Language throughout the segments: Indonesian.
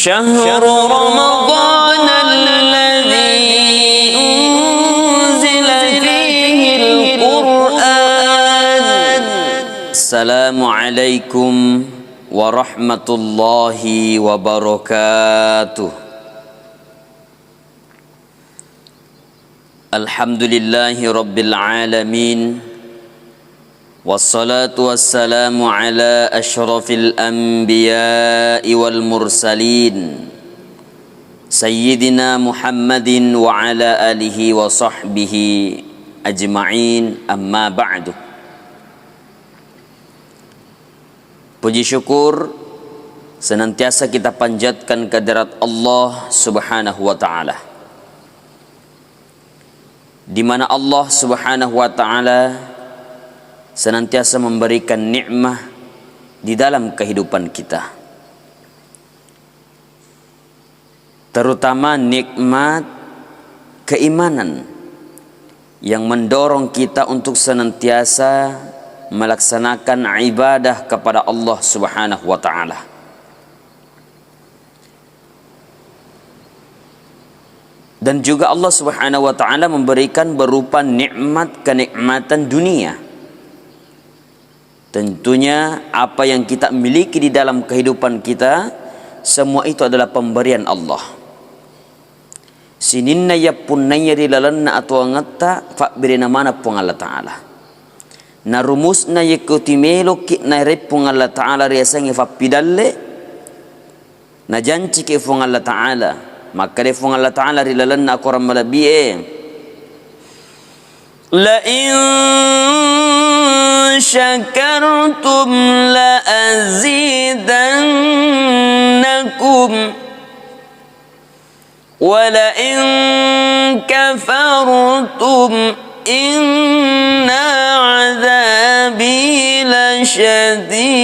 شهر رمضان الذي أنزل فيه القرآن. السلام عليكم ورحمة الله وبركاته. الحمد لله رب العالمين، والصلاة والسلام على أشرف الأنبياء والمرسلين سيدنا محمد وعلى آله وصحبه أجمعين، أما بعد. Puji syukur senantiasa kita panjatkan kehadirat Allah Subhanahu wa taala, di mana Allah Subhanahu wa taala senantiasa memberikan nikmat di dalam kehidupan kita, terutama nikmat keimanan yang mendorong kita untuk senantiasa melaksanakan ibadah kepada Allah Subhanahu wa taala. Dan juga Allah Subhanahu wa taala memberikan berupa nikmat kenikmatan dunia. Tentunya apa yang kita miliki di dalam kehidupan kita, semua itu adalah pemberian Allah. Sininna yapunna yarilalanna atwangata fa'birina mana pun Allah Ta'ala. Na rumusna yekutimelo ki na repung Allah Ta'ala riasangi fa'pidalle. Na janci ke fung Allah Ta'ala. Maka de fung Allah Ta'ala rilalanna akoram malabie. La in syakartum la azidannakum wa la in kafartum inna azabi lasyadid.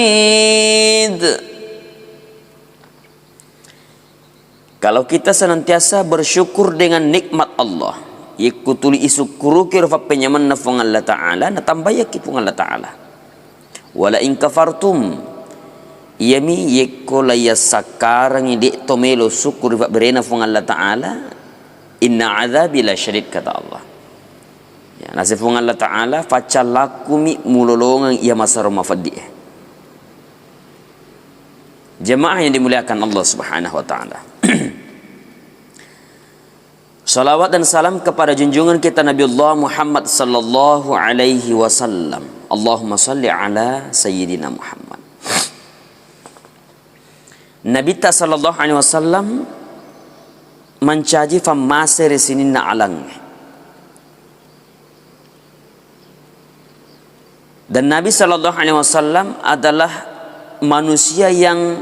Kalau kita senantiasa bersyukur dengan nikmat Allah, yakutuli isukuru kirfa penyaman na fung Allah Ta'ala, na tambayaki fung Allah Ta'ala. Wala in kafartum yami yekolaya sakarang hindi tomelo syukur fa berena fung Allah Ta'ala, inna azabi la syadid, kata Allah. Ya, nasi fung Allah Ta'ala facalakumi mulolongang ia masaroma faddi. Jemaah yang dimuliakan Allah Subhanahu wa taala. Salawat dan salam kepada junjungan kita Nabiullah Muhammad sallallahu alaihi wasallam. Allahumma salli ala sayyidina Muhammad. Nabi ta sallallahu alaihi wasallam mencaji famase resinina alang. Dan Nabi sallallahu alaihi wasallam adalah manusia yang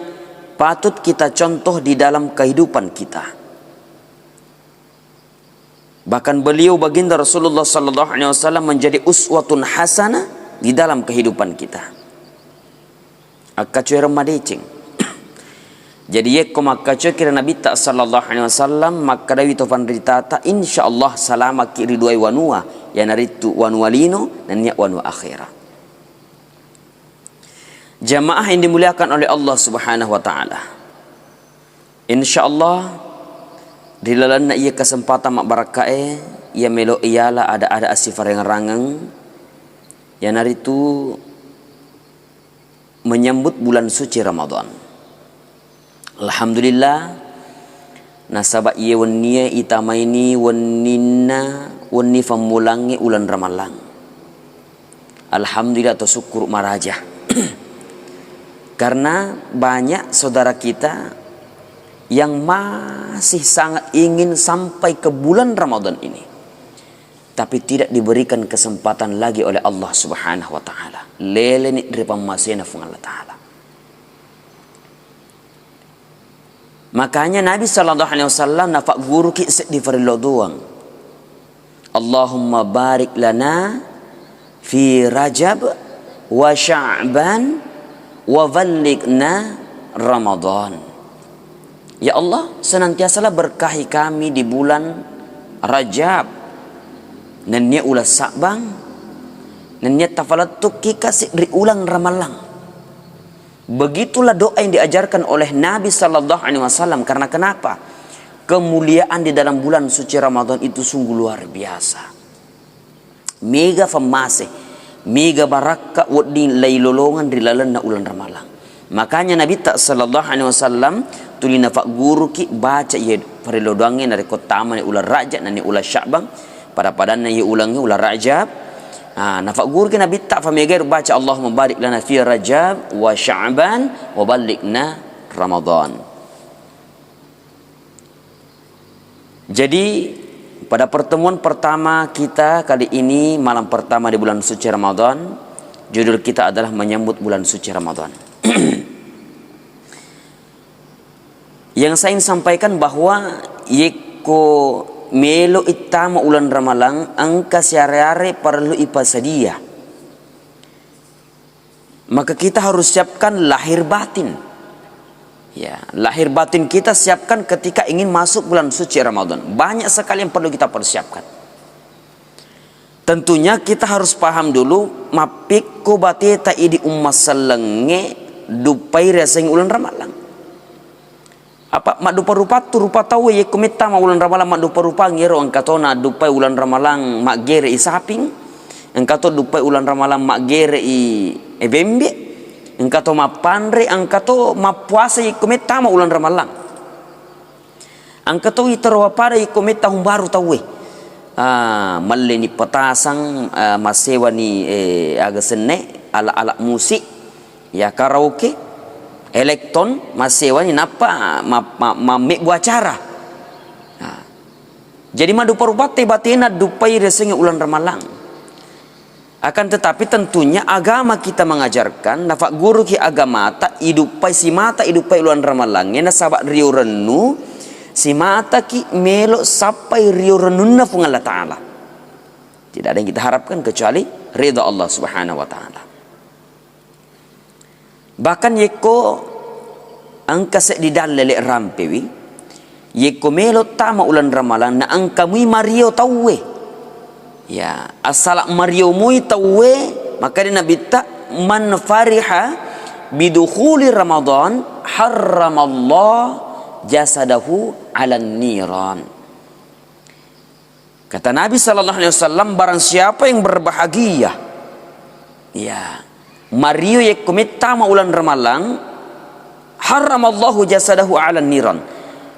patut kita contoh di dalam kehidupan kita. Bahkan beliau baginda Rasulullah sallallahu alaihi wasallam menjadi uswatun hasanah di dalam kehidupan kita. Akacu ramadecing. Jadi yekko makacu kira Nabi ta sallallahu alaihi wasallam maka dawi tofan ritata insyaallah salama kiri duai wanua ya naritu wanwalino dan ya wanwa akhirah. Jamaah yang dimuliakan oleh Allah Subhanahu wa taala. Insyaallah di lalana ia kesempatan mak barakae ia melo ialah ada asifar yang rangang yang hari itu menyambut bulan suci Ramadan. Alhamdulillah nasaba ia wennia itamaini wenninna wenni famulangi ulan Ramalang. Alhamdulillah atau syukur maraja. Karena banyak saudara kita yang masih sangat ingin sampai ke bulan Ramadan ini, tapi tidak diberikan kesempatan lagi oleh Allah Subhanahu wa taala. Lele ni dari pamasena fung Allah taala. Makanya Nabi sallallahu alaihi wasallam nafak guru ki di farilo doang. Allahumma barik lana fi Rajab wa Sya'ban wa ballighna Ramadan. Ya Allah, senantiasalah berkahi kami di bulan Rajab. Nanya ulah Sa'bang. Nanya tafalatuk kasih dari ulang Ramalang. Begitulah doa yang diajarkan oleh Nabi sallallahu alaihi wasallam. Karena kenapa? Kemuliaan di dalam bulan suci Ramadan itu sungguh luar biasa. Mega famase, mega baraka wadi lailolongan di lalana ulan Ramadan. Makanya Nabi sallallahu alaihi wasallam tulina fak guru ki baca ye parilodangnya dari kota mana ular Rajab nani ular Sya'ban pada padannya ye ulangnya ular Rajab. Nafak guru ki Nabi tak famegar baca Allahumma barik lana fi Rajab wa Sya'ban wa balikna Ramadan. Jadi pada pertemuan pertama kita kali ini, malam pertama di bulan suci Ramadan, judul kita adalah menyambut bulan suci Ramadan. Yang saya ingin sampaikan bahwa yeko melo itama ulan Ramadan angka siare-are perlu ipasadia. Maka kita harus siapkan lahir batin. Ya, lahir batin kita siapkan ketika ingin masuk bulan suci Ramadan. Banyak sekali yang perlu kita persiapkan. Tentunya kita harus paham dulu mapikko bateta idi ummas salenge dupai reseng ulan Ramadan. Apa mak dupa rupa tu rupa tahu ye komita ma ulan Ramadan mak dupa rupa ngero angkatona dupai ulan Ramadan mak gere i saping, angkato dupai ulan Ramadan mak gere i ebembe. Engkato mapandre, engkato mapuasa ikometa ma ulan Ramadan. Engkato itarawa pada ikometa humbaru tawe. Malle ni petasang masewa ni aga sene ala musik ya karaoke elektron masewa ni napa mek gua acara. Jadi madu parupate batena dupai resenge ulan Ramadan. Akan tetapi tentunya agama kita mengajarkan nafak guru ki agama tak idupai si mata idupai ulan Ramadan na sabak rio renu si mata ki melo sampai rio renunna pun Allah Ta'ala. Tidak ada yang kita harapkan kecuali ridha Allah Subhanahu wa Ta'ala. Bahkan yeko angka sek di dalele rampewi yeko melo tama ulan Ramadan na angka mui mario tawe. Ya, asal Mario mui tawe maka dia Nabi tak man fariha bidukhuli Ramadan harramallah jasadahu 'alan niran. Kata Nabi sallallahu alaihi wasallam, barang siapa yang berbahagia ya Mario yang komita ma ulan Ramadan harramallahu jasadahu 'alan niran.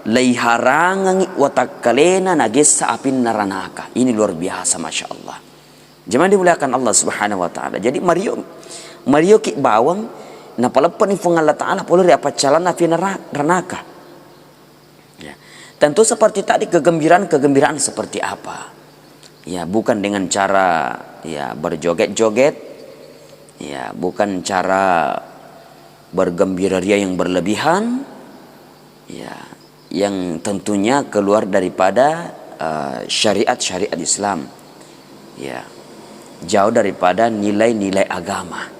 Lai harangangi watakalena nagesa apin naranaka. Ini luar biasa, masya Allah. Jangan dimuliakan Allah Subhanahu wa Ta'ala. Jadi Mario ki bawang napalapan ni fung Allah Ta'ala boleh apa jalan api neraka. Ya. Tentu seperti tadi kegembiraan seperti apa? Ya, bukan dengan cara ya berjoget-joget. Ya, bukan cara bergembira ria yang berlebihan. Ya, yang tentunya keluar daripada syariat Islam, ya jauh daripada nilai-nilai agama.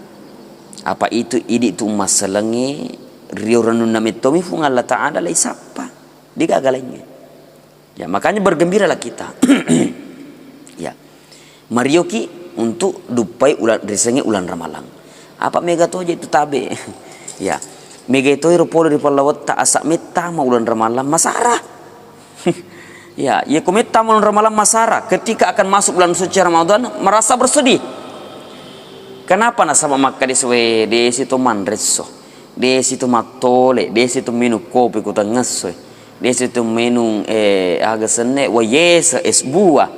Apa itu idi tu masalenge rio renun namitomi fung Allah Ta'ala lai sapa digagalannya. Ya makanya bergembiralah kita. Ya Mario ki untuk dupai ulan resenge ulan Ramadan. Apa mega tu aja itu tabe. Ya mega itu iropolo di palawat tak asak meta ma ulan Ramadan masara. Ya, ia kometa ma ulan Ramadan masara. Ketika akan masuk bulan suci Ramadan merasa bersedih. Kenapa nasaba maka diswe de situ manreso, de situ matole, de situ minum kopi kuta ngeso, de situ minum aga sene wa yesa es buah.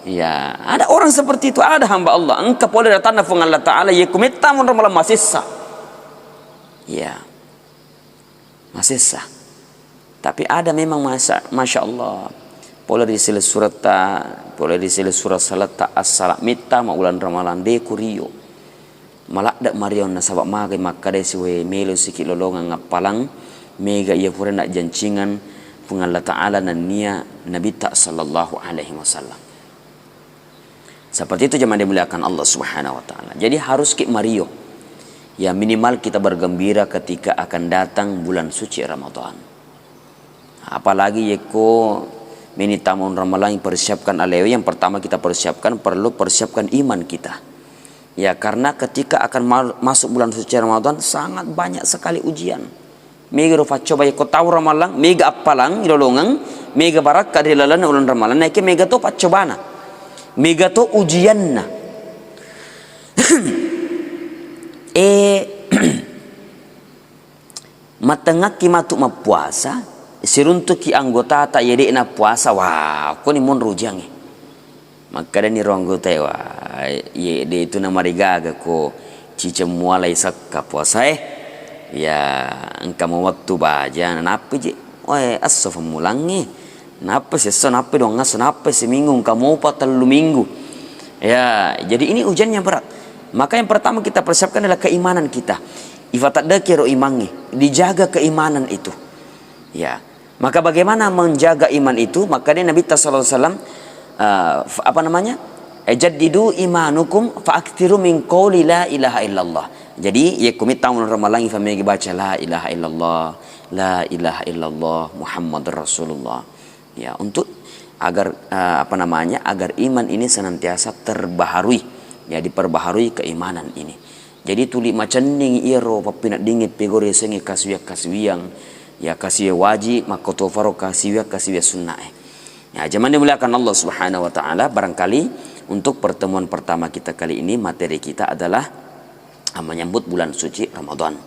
Ya, ada orang seperti itu, ada hamba Allah. Engkau boleh datang nafung Allah Ta'ala ia kometa ma ulan Ramadan masih sah. Ya. Masih sah. Tapi ada memang masya Allah. Boleh disilis surat salat ta as-salat mita ma ulan Ramadan de kurio. Malak dak marion na sabak magai maka de siwe melo sikit lolongan ngapalang mega ia pura nak jancingan pun Allah Ta'ala dan nia Nabi tak sallallahu alaihi wasallam. Seperti itu jemaah dimuliakan Allah Subhanahu wa Ta'ala. Jadi harus ki mario. Ya minimal kita bergembira ketika akan datang bulan suci Ramadan. Apalagi yeko minitamun Ramadan yang persiapkan aleo. Yang pertama kita persiapkan perlu persiapkan iman kita. Ya, karena ketika akan masuk bulan suci Ramadan sangat banyak sekali ujian. Mega rufa coba ko tahu ramalang, mega apalang ilolongang, mega barak kadilalan ulan ramalan, naik mega to pacobana. Mega to ujianna. Matengak ki matuk mapuasa, siruntuk ki anggota tak yede na puasa, wah, ko ni mon rujangi. Maka ni anggota wah, yede itu nama rigaga ko cica mualai sakka puasa ya engkau mau waktu baja napa je, wah asal mulangi, napa sih napa dong napa seminggu engkau mau 4 minggu, ya jadi ini ujian yang berat. Maka yang pertama kita persiapkan adalah keimanan kita. Ifatat dakiro imangi, dijaga keimanan itu. Ya, maka bagaimana menjaga iman itu? Maka Nabi sallallahu alaihi wasallam jaddidu imanukum fa'aktiru min qawli la ilaha illallah. Jadi ya kami tahu ramalan ifam baca la ilaha illallah, la ilaha illallah Muhammadur Rasulullah. Ya, untuk agar agar iman ini senantiasa terbaharui, ya diperbaharui keimanan ini. Jadi tuli macam ning iro papinat dingit pegore sengi kaswiang ya kasih wajib makoto faro kasih sunnah. Ya, zaman dimuliakan Allah Subhanahu wa taala, barangkali untuk pertemuan pertama kita kali ini materi kita adalah menyambut bulan suci Ramadan.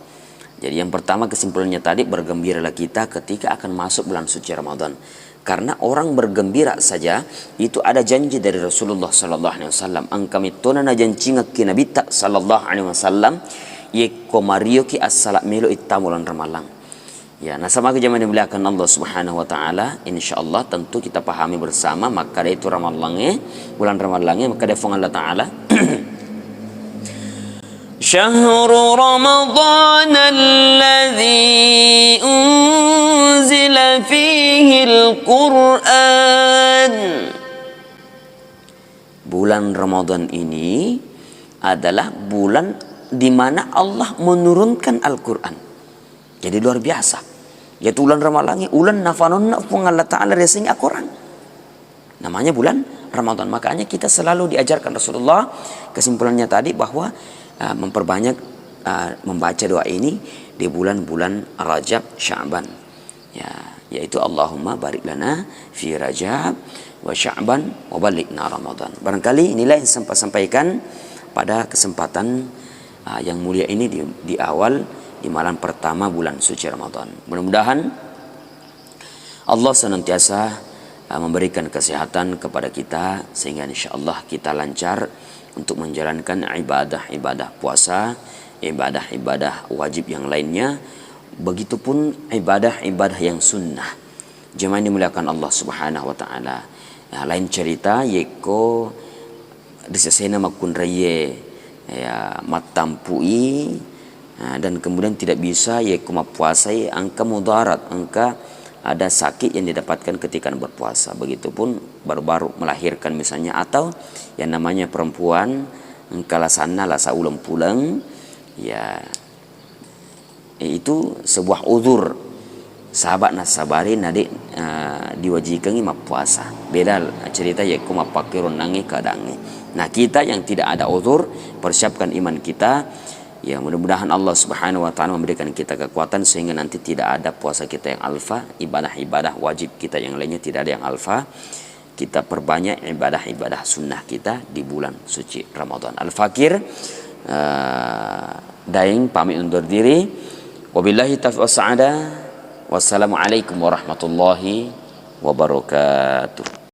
Jadi yang pertama kesimpulannya tadi, bergembiralah kita ketika akan masuk bulan suci Ramadan. Karena orang bergembira saja itu ada janji dari Rasulullah sallallahu alaihi wasallam. Angkami tonana jancinga ki Nabi sallallahu alaihi wasallam ye komario ki as-salat melo ittamulan ramalang. Ya, nah sama zaman dimuliakan Allah Subhanahu wa taala, insyaallah tentu kita pahami bersama maka itu ramalangnya, bulan ramalangnya maka ada firman Allah taala Syahru Ramadan alladzi unzila fihi al-Qur'an. Bulan Ramadan ini adalah bulan di mana Allah menurunkan Al-Qur'an. Jadi luar biasa. Yaitu bulan Ramadan, ulan nafanon nafung Allah Ta'ala resing Al-Quran. Namanya bulan Ramadan. Makanya kita selalu diajarkan Rasulullah, kesimpulannya tadi bahwa memperbanyak membaca doa ini di bulan-bulan Rajab, Sya'ban. Ya, yaitu Allahumma barik lana fi Rajab wa Sya'ban wa balighna Ramadan. Barangkali inilah yang saya sampaikan pada kesempatan yang mulia ini di awal di malam pertama bulan suci Ramadan. Mudah-mudahan Allah senantiasa memberikan kesehatan kepada kita sehingga insyaallah kita lancar untuk menjalankan ibadah-ibadah puasa, ibadah-ibadah wajib yang lainnya, begitupun ibadah-ibadah yang sunnah. Jemaah dimuliakan Allah Subhanahu wa taala. Nah, lain cerita yeko disesena makun raye ya matampui dan kemudian tidak bisa yeko mapuasai angka mudarat, angka ada sakit yang didapatkan ketika berpuasa. Begitupun baru-baru melahirkan misalnya, atau yang namanya perempuan engkala sana lasa ulang pulang, ya itu sebuah uzur. Sahabat nasabari nade diwajikan ima puasa. Beda cerita ya kuma pakirun nangi kadangi. Nah, kita yang tidak ada uzur, persiapkan iman kita. Ya, mudah-mudahan Allah Subhanahu wa taala memberikan kita kekuatan sehingga nanti tidak ada puasa kita yang alfa, ibadah-ibadah wajib kita yang lainnya tidak ada yang alfa. Kita perbanyak ibadah-ibadah sunnah kita di bulan suci Ramadan. Al-Fakir daing pamit undur diri. Wabillahi taufiq was sa'ada. Wassalamualaikum warahmatullahi wabarakatuh.